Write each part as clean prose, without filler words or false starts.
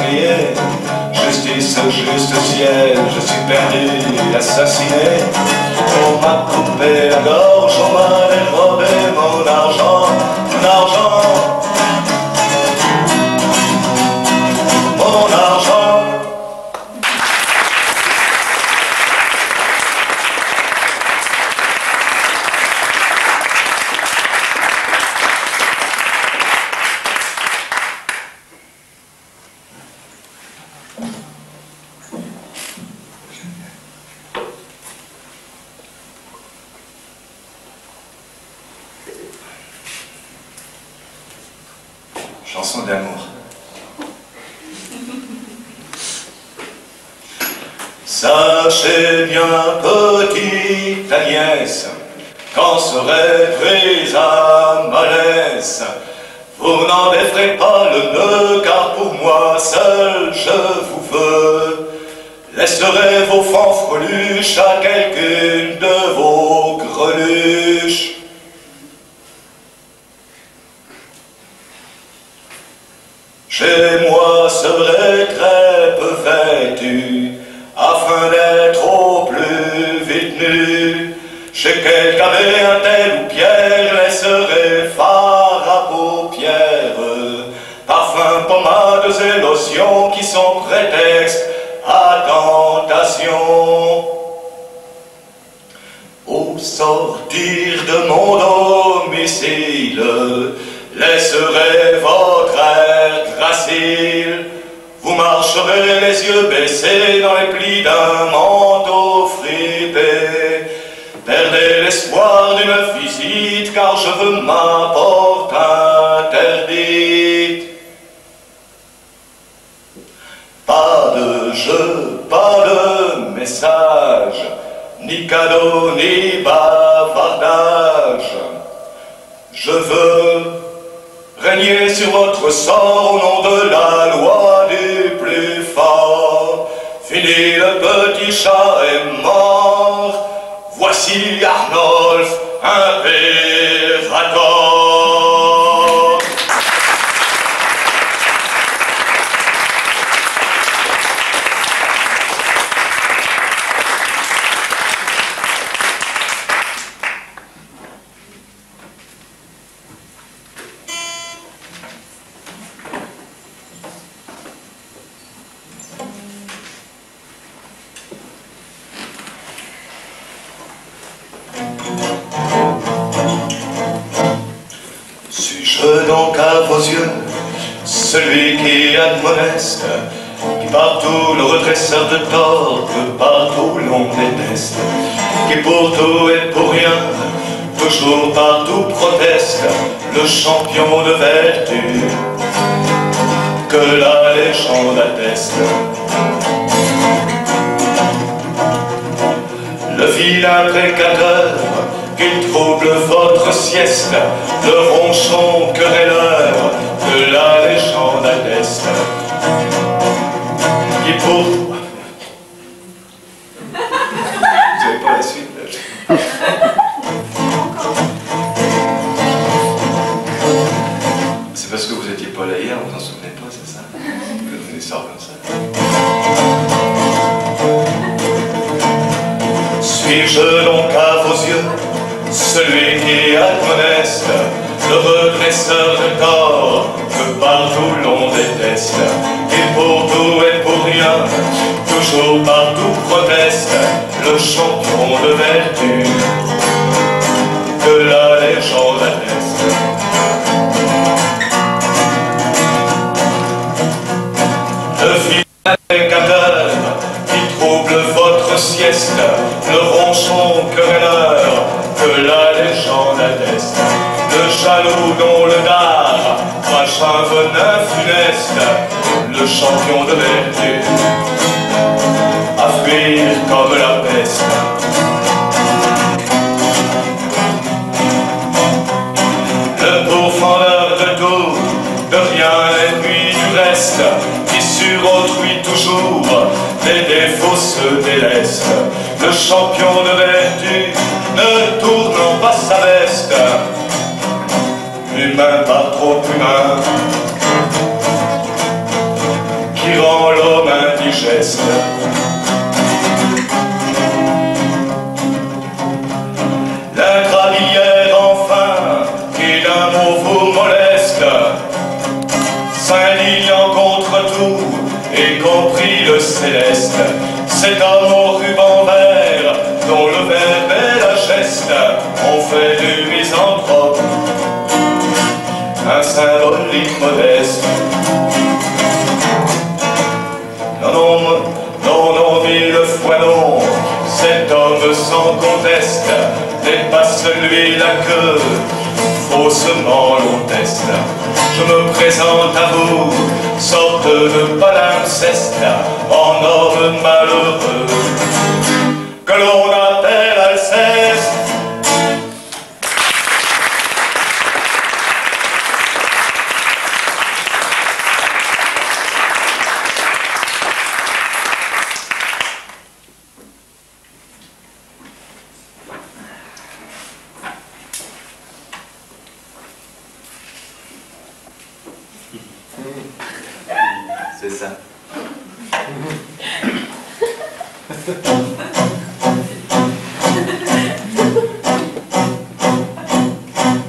crier justice, juste ciel, je suis perdu, assassiné. On m'a coupé la gorge, on m'a dérobé mon argent, mon argent, mon argent. Chanson d'amour. Sachez bien, petite Agnès, quand serait prise à ma laisse, vous n'en déferez pas le nœud, car pour moi seul je vous veux. Laisserez vos fanfreluches à quelqu'une de vos greluches. Chez moi serait très peu vêtu, afin d'être au plus vite nu. Chez quelque abbé, un tel ou pierre, laisserait phare à paupières, parfums, pommades et lotions qui sont prétextes à tentation. Au sortir de mon domicile, laisserez votre air gracile, vous marcherez les yeux baissés dans les plis d'un manteau fripé. Perdez l'espoir d'une visite, car je veux ma porte interdite. Pas de jeu, pas de message, ni cadeau, ni bavardage. Je veux régner sur votre sort au nom de la loi du plus fort. Fini, le petit chat est mort. Voici Arnolphe, impérator. Suis-je donc à vos yeux celui qui admoneste, qui partout le redresseur de tort, que partout l'on déteste, qui pour tout et pour rien, toujours partout proteste, le champion de vertu, que la légende atteste. Le vilain précateur qui trouble votre sieste, le ronchon querelleur que la légende atteste, qui pour... Vous n'avez pas la suite là. C'est parce que vous étiez pas là hier, vous en souvenez pas, c'est ça? Vous donnez ça comme ça. Suis-je donc à vos yeux celui qui admoneste, le redresseur de tort, que partout l'on déteste, et pour tout et pour rien, toujours partout proteste, le champion de vertu, que la légende atteste. Le vilain précateur qui trouble votre sieste, le ronchon querelleur que la légende atteste, le jaloux dont le dard crache un venin funeste, le champion de vertu, à fuir comme la peste. Le pourfendeur de tout, de rien et puis du reste, qui sur autrui toujours des défauts se déleste, le champion de vertu, ne tournant pas sa veste, humain pas trop humain, qui modeste. L'intrabilière enfin, qui d'un mot vous moleste, 5 lignes en contre-tout, y compris le céleste. Cet homme au ruban vert, dont le verbe et la geste ont fait du misanthrope un symbolique modeste. Non, non, non, non, dit le Fouanon, cet homme sans conteste dépasse lui la queue, faussement l'on teste. Je me présente à vous, sorte de palimpseste, en homme malheureux, que l'on appelle Alceste. C'est ça.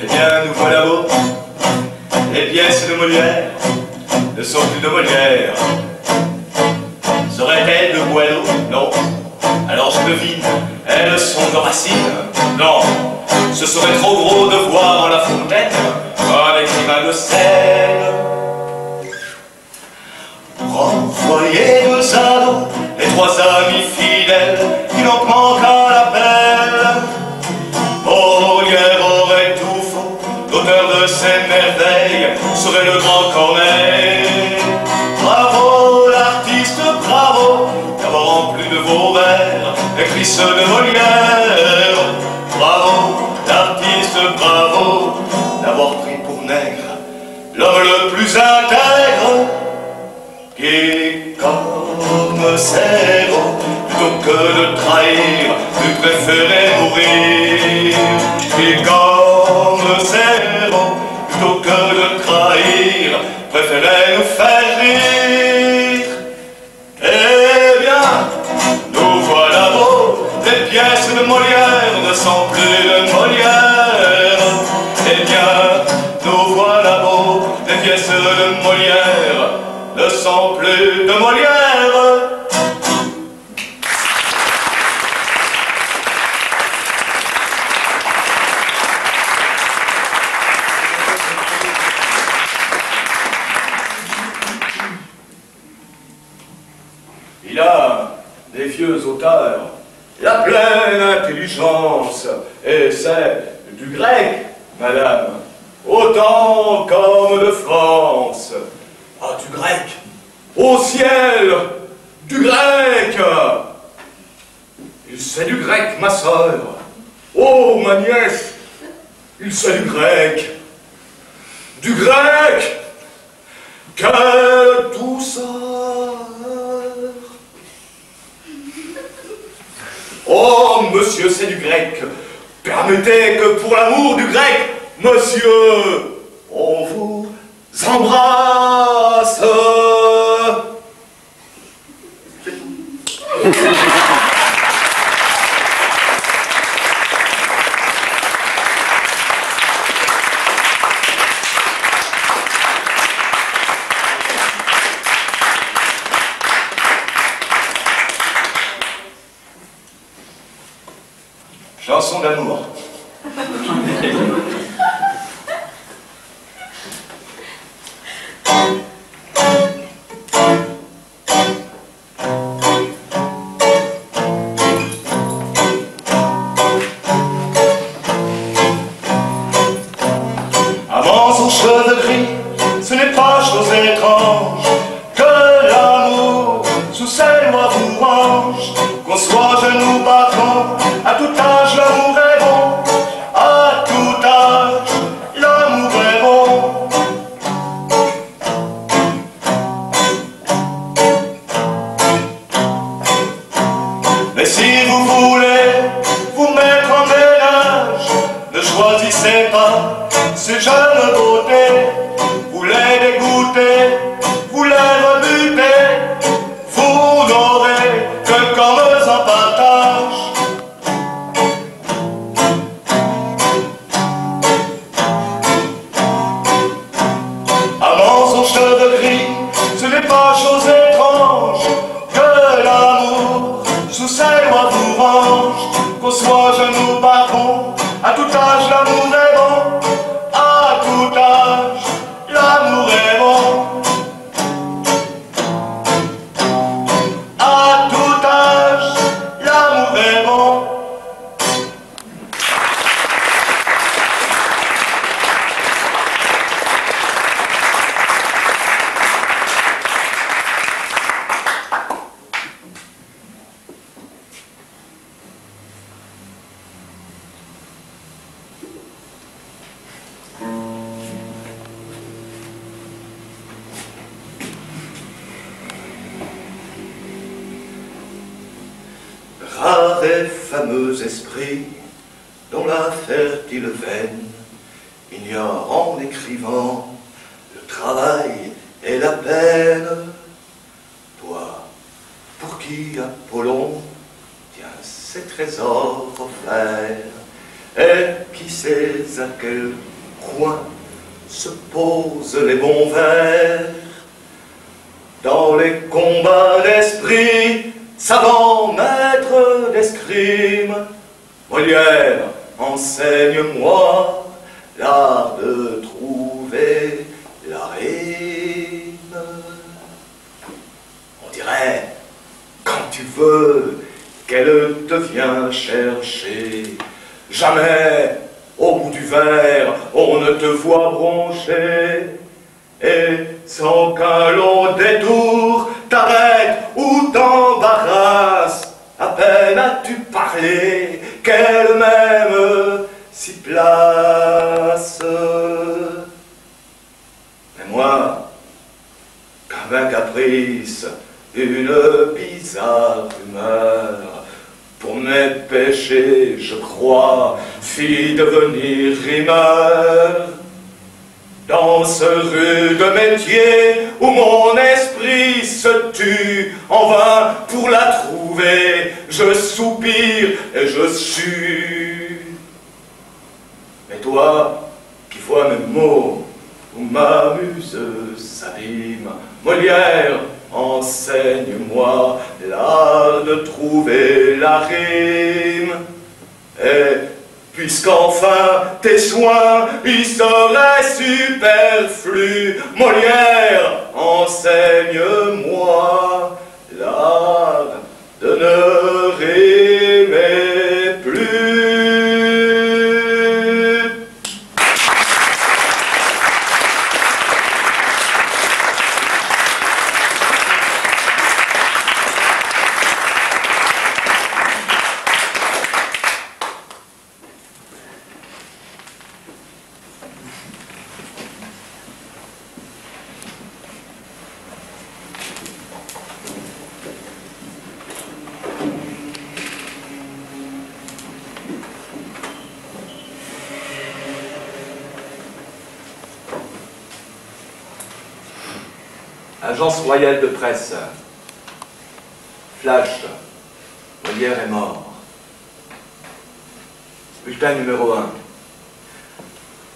Eh bien, nous voilà beaux. Les pièces de Molière ne sont plus de Molière. Seraient-elles de Boileau? Non. Alors je devine, elles sont de Racine? Non. Ce serait trop gros de voir en La Fontaine avec Rivain de Seine. Renvoyez deux ados, les 3 amis fidèles qui n'ont manqué à l'appel. Molière aurait tout faux, l'auteur de ces merveilles serait le grand Corneille. Bravo l'artiste, bravo, d'avoir en plus de vos vers écrit ceux de Molière. Bravo l'artiste, bravo, d'avoir pris pour nègre l'homme le plus intègre, qui, comme Zéro, plutôt que de trahir, tu préférais mourir. Qui, comme Zéro, plutôt que de trahir, préférait nous faire rire. Eh bien, nous voilà beaux, les pièces de Molière ne sont plus de Molière. Eh bien, nous voilà beaux, les pièces de Molière ne sont plus de Molière. Il a, des vieux auteurs, la pleine intelligence, et c'est du grec, madame, autant comme de France. Ah, du grec! Au ciel! Du grec! Il sait du grec, ma sœur. Oh, ma nièce! Il sait du grec! Du grec! Quelle douceur! Oh, monsieur, c'est du grec! Permettez que pour l'amour du grec, monsieur, on vous embrasse. Chanson d'amour. Avant son cheveu gris, ce n'est pas chose étrange que l'amour sous ses lois vous range. Qu'on soit genoux battants, à tout âge l'amour est bon, à tout âge l'amour est bon. Mais si vous voulez vous mettre en ménage, ne choisissez pas ces jeunes beautés, vous les dégoûtez, vous les rebutez, vous n'aurez pas chose étrange que l'amour sous ses lois vous range, qu'on soit jeune ou pas bon, à tout âge l'amour est bon, à tout âge l'amour est bon, à tout âge l'amour est bon. Rare et fameux esprit, dont la fertile veine ignore en écrivant le travail et la peine. Toi, pour qui Apollon tient ses trésors offerts, et qui sait à quel coin se posent les bons vers, dans les combats d'esprit, savant maître d'escrime, Molière, enseigne-moi l'art de trouver la rime. On dirait, quand tu veux, qu'elle te vient chercher. Jamais, au bout du verre, on ne te voit broncher. Et sans qu'un long détour t'arrête ou t'embarrasse, à peine as-tu parlé qu'elle-même s'y place. Mais moi, comme un caprice, une bizarre humeur, pour mes péchés, je crois, fit devenir rimeur. Dans ce rude métier où mon esprit se tue, en vain pour la trouver, je soupire et je sue. Mais toi, qui vois mes mots, où ma muse s'abîme, Molière, enseigne-moi l'art de trouver la rime. Et puisqu'enfin tes soins y seraient superflus, Molière, enseigne-moi l'art de ne rimer plus. Agence royale de presse. Flash. Molière est mort. Bulletin numéro 1.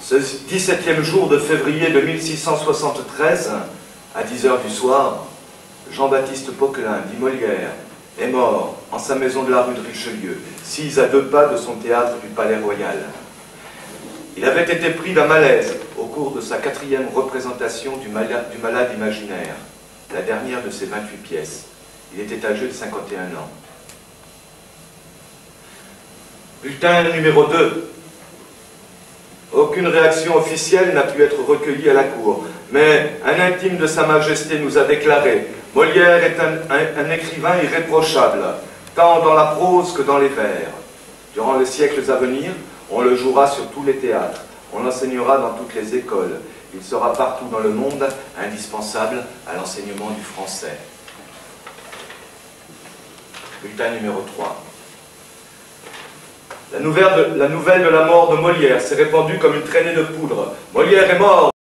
Ce 17e jour de février de 1673, à 10 h du soir, Jean-Baptiste Poquelin, dit Molière, est mort en sa maison de la rue de Richelieu, 6 à 2 pas de son théâtre du Palais Royal. Il avait été pris d'un malaise au cours de sa 4e représentation du Malade imaginaire, la dernière de ses 28 pièces. Il était âgé de 51 ans. Bulletin numéro 2. Aucune réaction officielle n'a pu être recueillie à la cour, mais un intime de Sa Majesté nous a déclaré « Molière est un écrivain irréprochable, tant dans la prose que dans les vers. Durant les siècles à venir, on le jouera sur tous les théâtres, on l'enseignera dans toutes les écoles. Il sera partout dans le monde indispensable à l'enseignement du français. » Bulletin numéro 3. La nouvelle de la mort de Molière s'est répandue comme une traînée de poudre. Molière est mort!